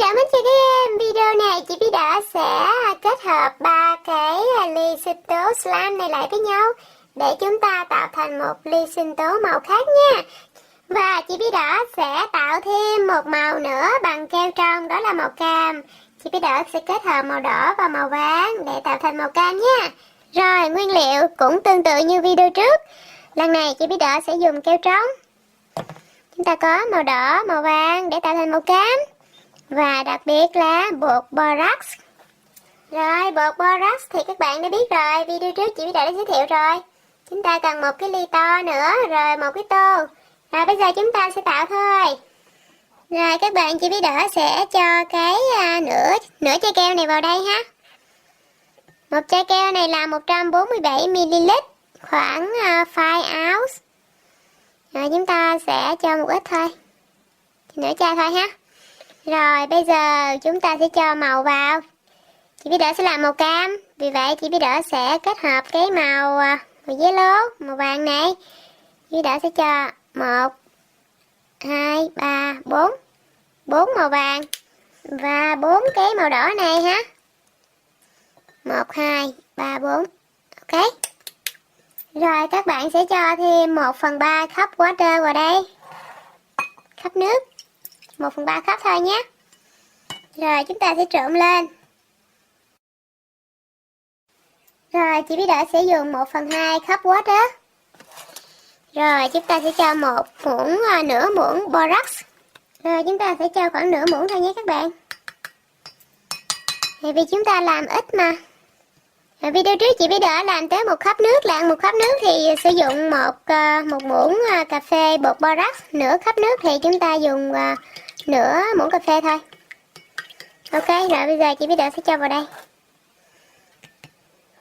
Đỡ mến chào các em. Video này chị Bí Đỡ sẽ kết hợp ba cái ly sinh tố slime này lại với nhau để chúng ta tạo thành một ly sinh tố màu khác nha. Và chị Bí Đỡ sẽ tạo thêm một màu nữa bằng keo trong, đó là màu cam. Chị Bí Đỡ sẽ kết hợp màu đỏ và màu vàng để tạo thành màu cam nha. Rồi, nguyên liệu cũng tương tự như video trước. Lần này chị Bí Đỡ sẽ dùng keo trong. Chúng ta có màu đỏ, màu vàng để tạo thành màu cam. Và đặc biệt là bột borax. Rồi, bột borax thì các bạn đã biết rồi, video trước chị Bí Đỡ đã giới thiệu rồi. Chúng ta cần một cái ly to nữa, rồi một cái tô. Rồi bây giờ chúng ta sẽ tạo thôi. Rồi các bạn, chị Bí Đỡ sẽ cho cái nửa chai keo này vào đây ha. Một chai keo này là 147ml, khoảng 5 ounce. Rồi chúng ta sẽ cho một ít thôi, nửa chai thôi ha. Rồi bây giờ chúng ta sẽ cho màu vào. Chị Bí Đỡ sẽ làm màu cam, vì vậy chị Bí Đỡ sẽ kết hợp cái màu yellow, màu vàng này. Chị Bí Đỡ sẽ cho 1, 2, 3, 4 màu vàng và 4 cái màu đỏ này ha. 1, 2, 3, 4. Ok. Rồi các bạn sẽ cho thêm 1/3 cup water vào đây. Cup nước. 1/3 cup thôi nhé. Rồi chúng ta sẽ trộn lên. Rồi chị Bí Đỡ sẽ dùng 1/2 cup water. Rồi chúng ta sẽ cho nửa muỗng borax. Rồi chúng ta sẽ cho khoảng nửa muỗng thôi nhé các bạn. Vì chúng ta làm ít mà. Rồi video trước chị Bí Đỡ làm tới 1 cup nước, là 1 cup nước thì sử dụng một muỗng cà phê bột borax, nửa cup nước thì chúng ta dùng nửa muỗng cà phê thôi. Ok, rồi bây giờ chị Bí Đỡ sẽ cho vào đây.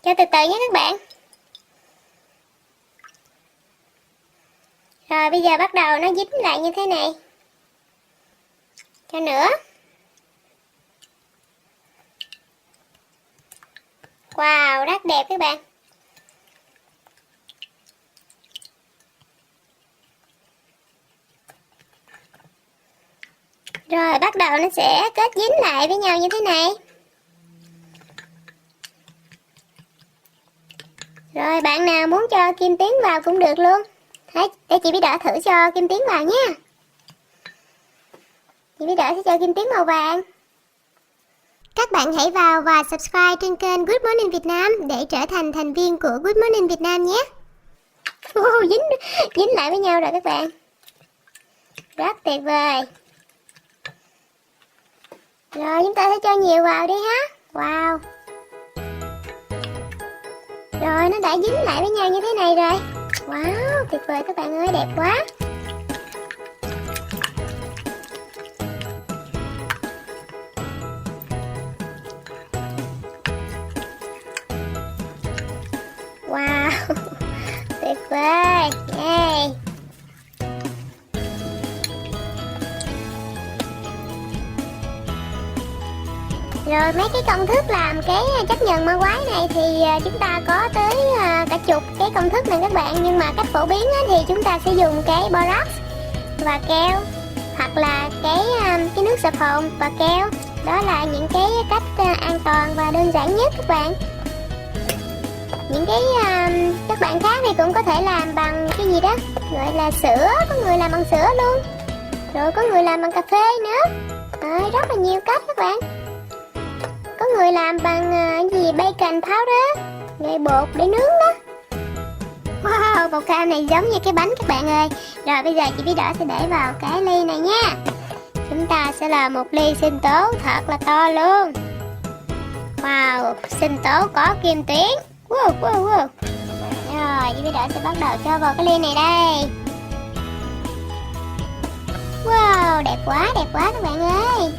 Cho từ từ nhé các bạn. Rồi bây giờ bắt đầu nó dính lại như thế này. Cho nữa. Wow, rất đẹp các bạn. Rồi bắt đầu nó sẽ kết dính lại với nhau như thế này. Rồi bạn nào muốn cho kim tuyến vào cũng được luôn. Để chị Bí Đỡ thử cho kim tuyến vào nha. Chị Bí Đỡ sẽ cho kim tuyến màu vàng. Các bạn hãy vào và subscribe trên kênh Good Morning Việt Nam để trở thành thành viên của Good Morning Việt Nam nhé. Dính lại với nhau rồi các bạn. Rất tuyệt vời. Rồi chúng ta sẽ cho nhiều vào đi ha. Wow. Rồi nó đã dính lại với nhau như thế này rồi. Wow, tuyệt vời các bạn ơi, đẹp quá. Wow, tuyệt vời. Yay. Rồi mấy cái công thức làm cái chấp nhận mã quái này thì chúng ta có tới cả chục cái công thức này các bạn. Nhưng mà cách phổ biến thì chúng ta sẽ dùng cái borax và keo, hoặc là cái nước xà phòng và keo. Đó là những cái cách an toàn và đơn giản nhất các bạn. Những cái các bạn khác thì cũng có thể làm bằng cái gì đó gọi là sữa, có người làm bằng sữa luôn, rồi có người làm bằng cà phê nữa. Rất là nhiều cách các bạn. Có người làm bằng bacon powder, rồi bột để nướng đó. Wow, màu cam này giống như cái bánh các bạn ơi. Rồi bây giờ chị Bí Đỡ sẽ để vào cái ly này nha. Chúng ta sẽ làm một ly sinh tố thật là to luôn. Wow, sinh tố có kim tuyến. Wow. Rồi chị Bí Đỡ sẽ bắt đầu cho vào cái ly này đây. Wow, đẹp quá các bạn ơi.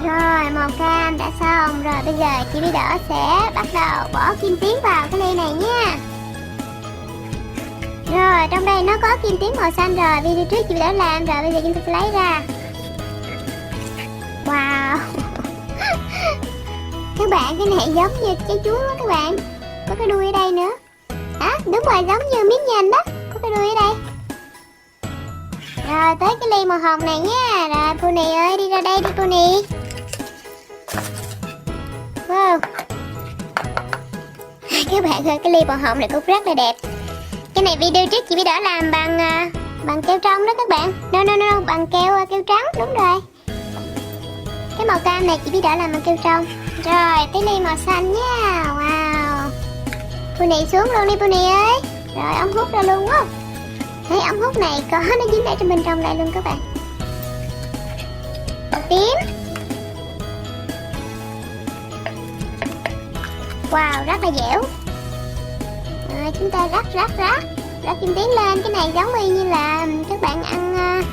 Rồi màu cam đã xong. Rồi bây giờ chị Bí Đỡ sẽ bắt đầu bỏ kim tuyến vào cái ly này nha. Rồi trong đây nó có kim tuyến màu xanh rồi, video trước chị Bí Đỡ làm rồi, bây giờ chúng ta sẽ lấy ra. Wow. Các bạn, cái này giống như trái chuối đó các bạn. Có cái đuôi ở đây nữa. Đúng rồi, giống như miếng nhành đó. Có cái đuôi ở đây. Rồi tới cái ly màu hồng này nha. Rồi Pony ơi, đi ra đây đi Pony. Wow. Các bạn ơi, cái ly màu hồng này cũng rất là đẹp. Cái này video trước chị Bí Đỏ làm bằng keo trong đó các bạn. No, bằng keo trắng, đúng rồi. Cái màu cam này chị Bí Đỏ làm bằng keo trong. Rồi tới ly màu xanh nha. Wow. Pony xuống luôn đi Pony ơi. Rồi ống hút ra luôn quá. Thấy ống hút này có nó dính lại trong bên trong đây luôn các bạn. Màu tím. Wow, rất là dẻo. Rồi chúng ta rắc kim tuyến lên. Cái này giống y như là các bạn ăn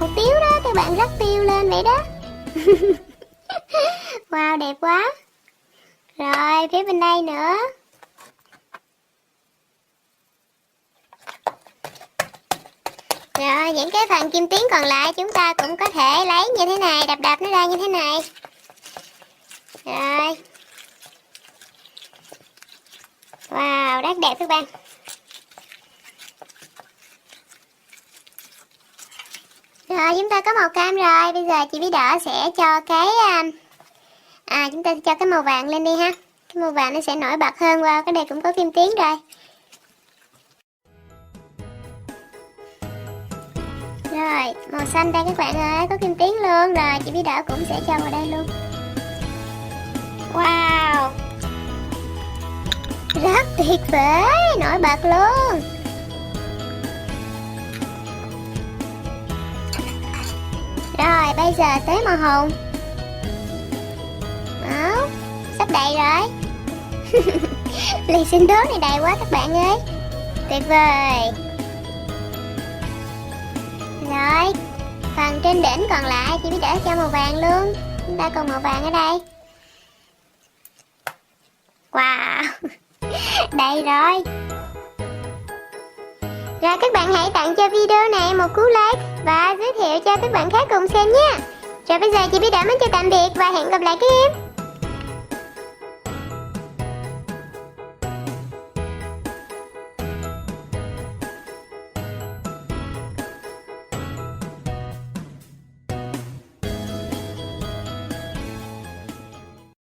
hủ tiếu đó, các bạn rắc tiêu lên vậy đó. Wow, đẹp quá. Rồi phía bên đây nữa. Rồi những cái phần kim tuyến còn lại chúng ta cũng có thể lấy như thế này, đập nó ra như thế này. Rồi. Wow, rất đẹp các bạn. Rồi chúng ta có màu cam rồi. Bây giờ chị Bí Đỏ sẽ cho cái chúng ta cho cái màu vàng lên đi ha. Cái màu vàng nó sẽ nổi bật hơn. Wow, cái này cũng có kim tuyến rồi. Rồi, màu xanh đây các bạn ơi, có kim tuyến luôn. Rồi, chị Bí Đỏ cũng sẽ cho vào đây luôn. Wow, rất tuyệt vời, nổi bật luôn. Rồi, bây giờ tới màu hồng. Đó, sắp đầy rồi. Ly sinh tố này đầy quá các bạn ơi. Tuyệt vời. Rồi, phần trên đỉnh còn lại chị Bí Đỏ cho màu vàng luôn. Chúng ta còn màu vàng ở đây. Wow. Đây rồi. Rồi các bạn hãy tặng cho video này một cú like và giới thiệu cho các bạn khác cùng xem nha. Rồi bây giờ chị Bí Đỏ muốn chào tạm biệt và hẹn gặp lại các em.